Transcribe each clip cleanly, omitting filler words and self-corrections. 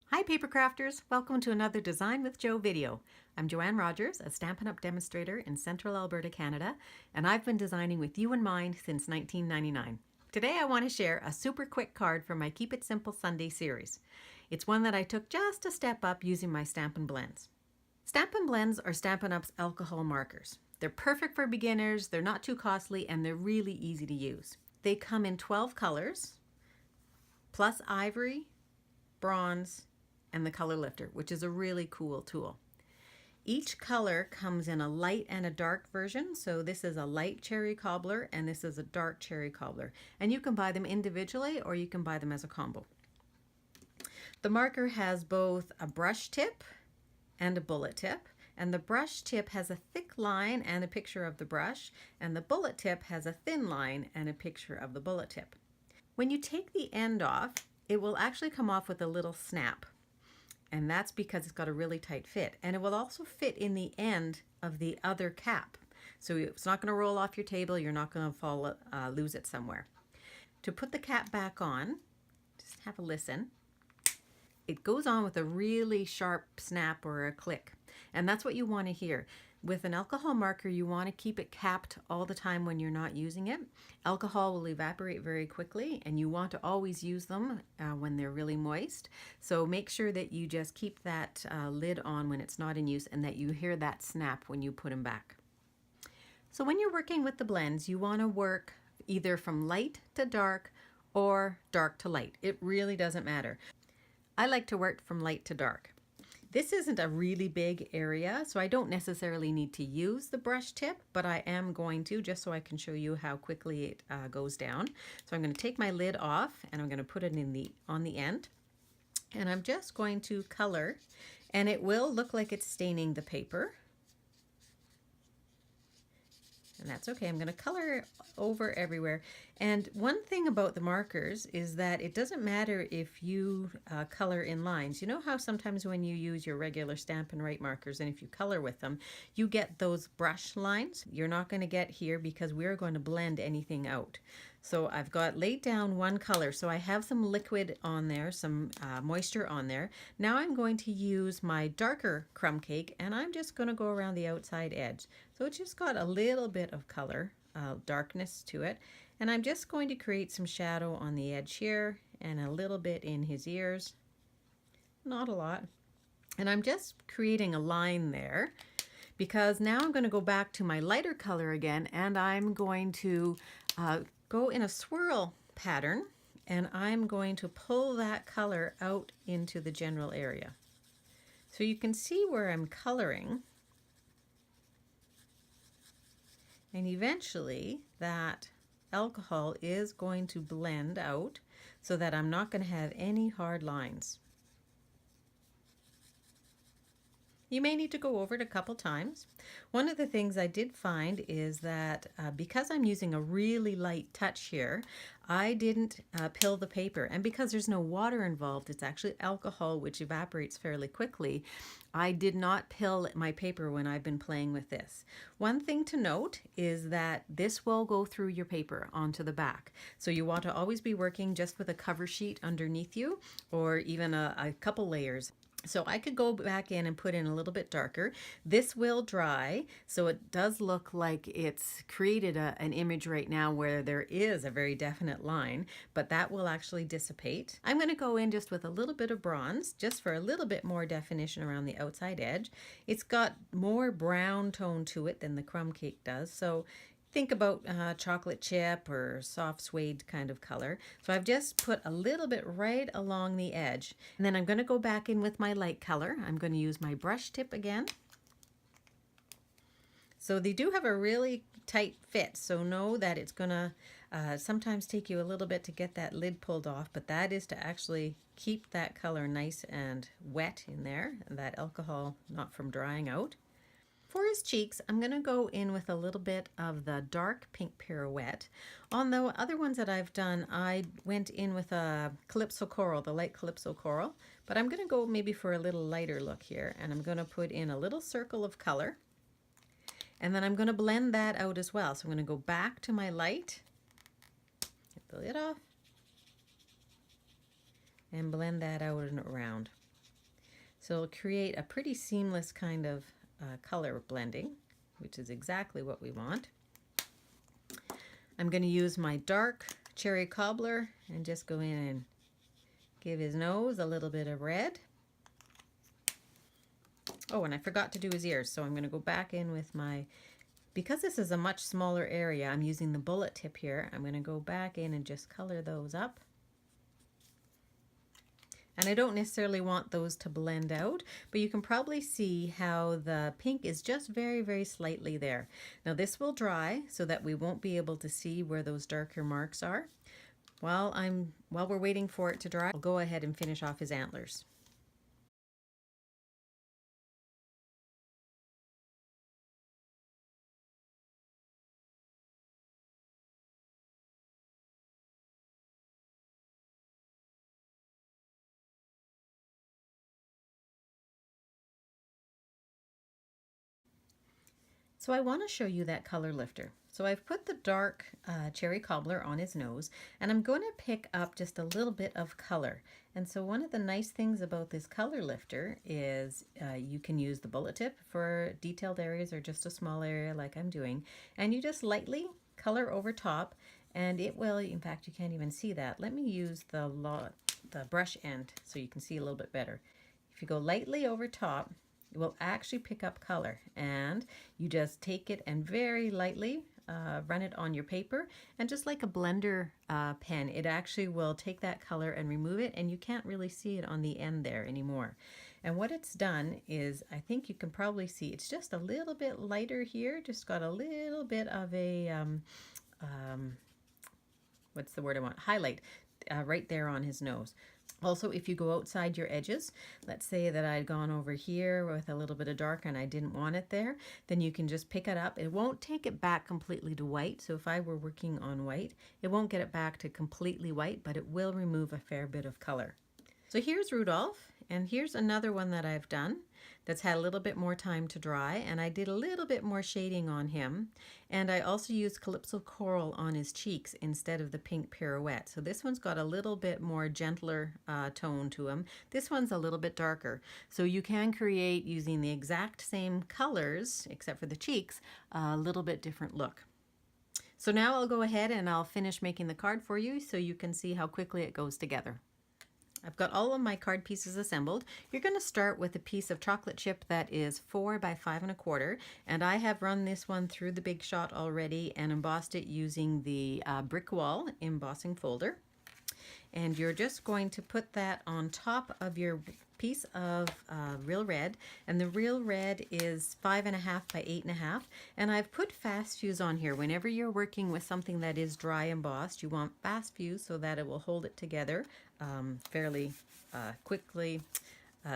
Hi Papercrafters! Welcome to another Design with Jo video. I'm Joanne Rogers, a Stampin' Up! Demonstrator in Central Alberta, Canada, and I've been designing with you in mind since 1999. Today I want to share a super quick card from my Keep It Simple Sunday series. It's one that I took just a step up using my Stampin' Blends. Stampin' Blends are Stampin' Up's alcohol markers. They're perfect for beginners, they're not too costly, and they're really easy to use. They come in 12 colors, plus ivory, bronze, and the color lifter, which is a really cool tool. Each color comes in a light and a dark version. So this is a light cherry cobbler and this is a dark cherry cobbler. And you can buy them individually or you can buy them as a combo. The marker has both a brush tip and a bullet tip. And the brush tip has a thick line and a picture of the brush. And the bullet tip has a thin line and a picture of the bullet tip. When you take the end off, it will actually come off with a little snap. And that's because it's got a really tight fit. And it will also fit in the end of the other cap. So it's not going to roll off your table. You're not going to lose it somewhere. To put the cap back on, just have a listen. It goes on with a really sharp snap or a click. And that's what you want to hear. With an alcohol marker, you want to keep it capped all the time when you're not using it. Alcohol will evaporate very quickly and you want to always use them when they're really moist. So make sure that you just keep that lid on when it's not in use and that you hear that snap when you put them back. So when you're working with the blends, you want to work either from light to dark or dark to light. It really doesn't matter. I like to work from light to dark. This isn't a really big area, so I don't necessarily need to use the brush tip, but I am going to just so I can show you how quickly it goes down. So I'm going to take my lid off and I'm going to put it on the end. And I'm just going to color, and it will look like it's staining the paper. And that's okay. I'm going to color over everywhere. And one thing about the markers is that it doesn't matter if you color in lines. You know how sometimes when you use your regular Stampin' Write markers and if you color with them, you get those brush lines? You're not going to get here because we're going to blend anything out. So I've got laid down one color. So I have some liquid on there, some moisture on there. Now I'm going to use my darker crumb cake and I'm just going to go around the outside edge. So it's just got a little bit of color, darkness to it. And I'm just going to create some shadow on the edge here and a little bit in his ears. Not a lot. And I'm just creating a line there because now I'm going to go back to my lighter color again and I'm going to go in a swirl pattern and I'm going to pull that color out into the general area. So you can see where I'm coloring. And eventually that alcohol is going to blend out so that I'm not going to have any hard lines. You may need to go over it a couple times. One of the things I did find is that because I'm using a really light touch here, I didn't pill the paper. And because there's no water involved, it's actually alcohol which evaporates fairly quickly. I did not pill my paper when I've been playing with this. One thing to note is that this will go through your paper onto the back. So you want to always be working just with a cover sheet underneath you or even a couple layers. So I could go back in and put in a little bit darker. This will dry, so it does look like it's created an image right now where there is a very definite line, but that will actually dissipate. I'm going to go in just with a little bit of bronze, just for a little bit more definition around the outside edge. It's got more brown tone to it than the crumb cake does, so think about chocolate chip or soft suede kind of color. So I've just put a little bit right along the edge. And then I'm going to go back in with my light color. I'm going to use my brush tip again. So they do have a really tight fit. So know that it's going to sometimes take you a little bit to get that lid pulled off. But that is to actually keep that color nice and wet in there. And that alcohol not from drying out. For his cheeks, I'm going to go in with a little bit of the dark pink pirouette. On the other ones that I've done, I went in with a CALYPSO coral, the light CALYPSO coral. But I'm going to go maybe for a little lighter look here. And I'm going to put in a little circle of color. And then I'm going to blend that out as well. So I'm going to go back to my light, get the lid off, and blend that out and around. So it'll create a pretty seamless kind of color blending, which is exactly what we want. I'm going to use my dark cherry cobbler and just go in and give his nose a little bit of red. Oh, and I forgot to do his ears, so I'm going to go back in with my, because this is a much smaller area, I'm using the bullet tip here. I'm going to go back in and just color those up. And I don't necessarily want those to blend out, but you can probably see how the pink is just very, very slightly there. Now this will dry so that we won't be able to see where those darker marks are. While we're waiting for it to dry, I'll go ahead and finish off his antlers. So I want to show you that color lifter. So I've put the dark cherry cobbler on his nose, and I'm going to pick up just a little bit of color. And so one of the nice things about this color lifter is you can use the bullet tip for detailed areas or just a small area like I'm doing. And you just lightly color over top, and it will, in fact, you can't even see that. Let me use the brush end so you can see a little bit better. If you go lightly over top, it will actually pick up color, and you just take it and very lightly run it on your paper, and just like a blender pen, it actually will take that color and remove it, and you can't really see it on the end there anymore. And what it's done is, I think you can probably see it's just a little bit lighter here, just got a little bit of a what's the word I want, highlight right there on his nose. Also, if you go outside your edges, let's say that I'd gone over here with a little bit of dark and I didn't want it there, then you can just pick it up. It won't take it back completely to white. So if I were working on white, it won't get it back to completely white, but it will remove a fair bit of color. So here's Rudolph, and here's another one that I've done that's had a little bit more time to dry, and I did a little bit more shading on him, and I also used CALYPSO coral on his cheeks instead of the pink pirouette. So this one's got a little bit more gentler tone to him. This one's a little bit darker. So you can create, using the exact same colors, except for the cheeks, a little bit different look. So now I'll go ahead and I'll finish making the card for you so you can see how quickly it goes together. I've got all of my card pieces assembled. You're going to start with a piece of chocolate chip that is 4 by 5 1/4, and I have run this one through the Big Shot already and embossed it using the Brick Wall embossing folder. And you're just going to put that on top of your piece of real red, and the real red is 5.5 by 8.5, and I've put fast fuse on here. Whenever you're working with something that is dry embossed, you want fast fuse so that it will hold it together fairly quickly,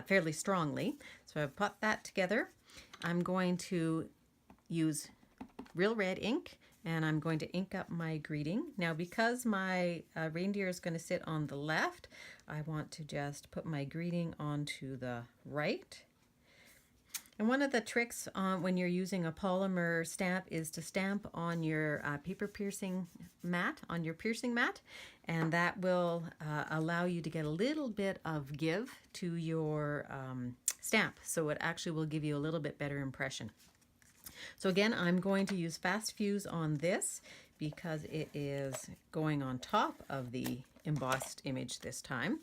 fairly strongly. So I've put that together. I'm going to use real red ink, and I'm going to ink up my greeting. Now, because my reindeer is going to sit on the left, I want to just put my greeting onto the right. And one of the tricks when you're using a polymer stamp is to stamp on your paper piercing mat, on your piercing mat, and that will allow you to get a little bit of give to your stamp, so it actually will give you a little bit better impression. So again, I'm going to use fast fuse on this because it is going on top of the embossed image this time.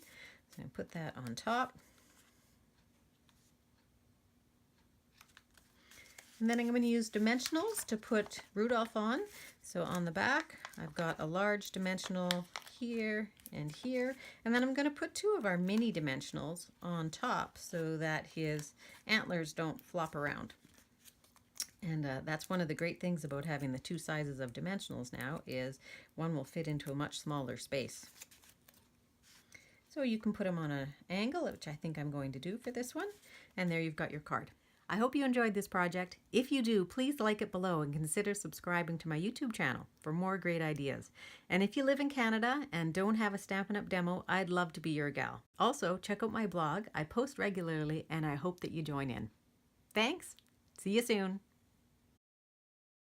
So I put that on top. And then I'm going to use dimensionals to put Rudolph on. So on the back, I've got a large dimensional here and here. And then I'm going to put 2 of our mini dimensionals on top so that his antlers don't flop around. And that's one of the great things about having the 2 sizes of dimensionals now, is one will fit into a much smaller space. So you can put them on an angle, which I think I'm going to do for this one. And there you've got your card. I hope you enjoyed this project. If you do, please like it below and consider subscribing to my YouTube channel for more great ideas. And if you live in Canada and don't have a Stampin' Up! Demo, I'd love to be your gal. Also, check out my blog. I post regularly, and I hope that you join in. Thanks. See you soon.